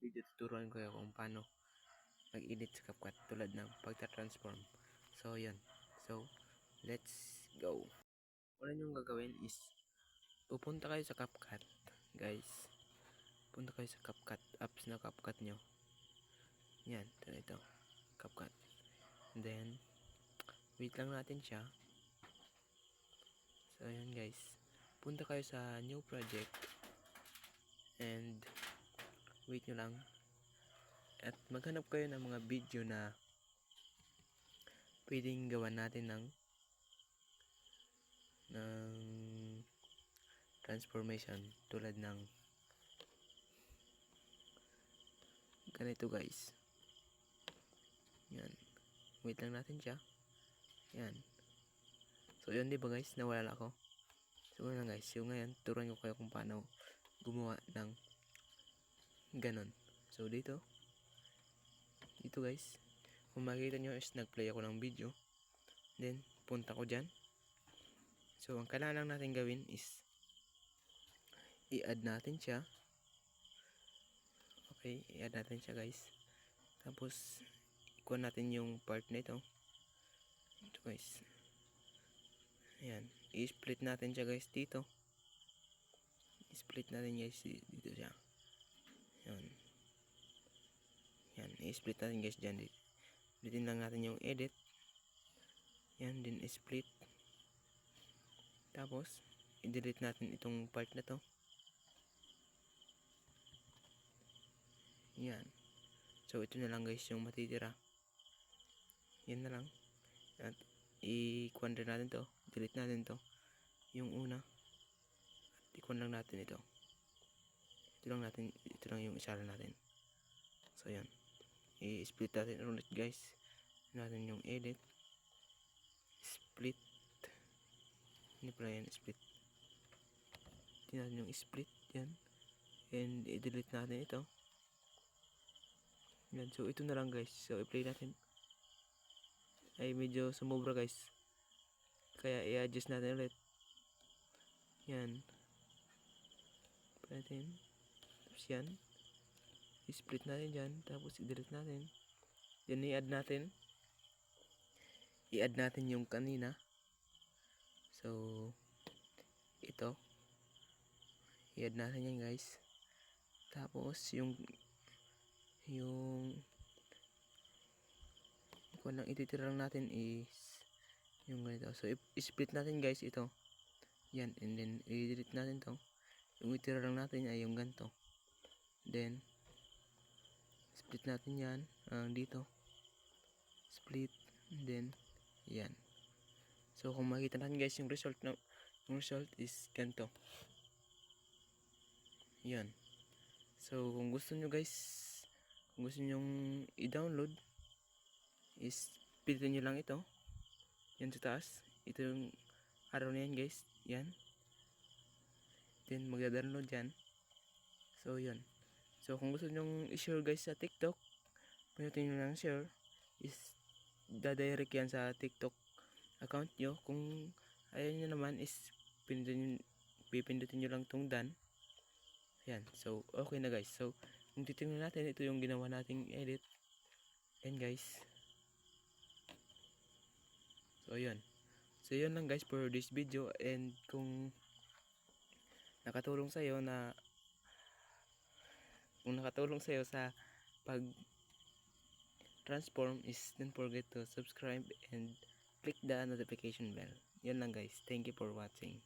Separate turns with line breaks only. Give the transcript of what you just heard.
video tuturuan ko kung paano mag-edit sa CapCut tulad ng pagta-transform. So yun. So let's go. Una nyo gagawin is pupunta kayo sa CapCut, guys. Punta kayo sa CapCut apps na CapCut nyo. Yan, ito CapCut. And then wait lang natin siya. So yan guys, punta kayo sa new project and wait nyo lang at maghanap kayo ng mga video na pwedeng gawan natin ng transformation tulad ng ganito guys. Yan, wait lang natin siya. Yan. So yun, diba guys, nawala ako. So yun lang guys, so ngayon turuan ko kayo kung paano gumawa ng ganon. So dito guys, kung makikita nyo is nag-play ako ng video, then punta ko dyan. So ang kailangan lang natin gawin is i-add natin siya. Okay, i-add natin siya guys. Tapos ikuha natin yung part nito. Ito guys. Ayan, i-split natin siya guys dito. I-split natin guys dito siya. Ayan. Yan, i-split natin guys dyan. Ulitin lang natin yung edit. Yan, din i-split. Tapos i-delete natin itong part na to. Yan. So ito na lang guys yung matitira. Yan na lang. At i-kuan rin natin to. Delete natin to. Yung una. At i-kuan lang natin ito. Ito lang yung isara natin. So yan. I-split natin ulit guys. Natin yung edit. Split. Hindi pala yan, split. Tingnan natin yung split. Yan. And i-delete natin ito. Yan. So ito na lang guys. So i-play natin. Ay medyo sumobra guys. Kaya i-adjust natin ulit. Yan. Natin. Tapos yan. I-split natin dyan. Tapos i-delete natin. Yan i-add natin. I-add natin yung kanina. So ito. I-add natin yan guys. Tapos yung kung lang ititira lang natin is yung ganito. So i-split natin guys ito. Yan. And then i-delete natin to. Yung itira lang natin ay yung ganito. Then split natin yan dito. Split. And then yan. So kung makita natin guys yung result is ganito. Yan. So kung gusto nyo guys, kung gusto nyo i-download is pilitin nyo lang ito. Yan sa taas. Ito yung araw na yan guys. Yan. Then magda-download yan. So yun. So kung gusto nyo i-share guys sa TikTok, pinutin nyo lang share, is dadirect yan sa TikTok account nyo. Kung ayaw nyo naman is pipindutin nyo lang tong done. Yan. So okay na guys. So kung titingnan natin, ito yung ginawa nating edit. Yan guys. So yun. So yun lang guys for this video. And kung nakatulong sa'yo sa pag transform is don't forget to subscribe and click the notification bell. Yun lang guys. Thank you for watching.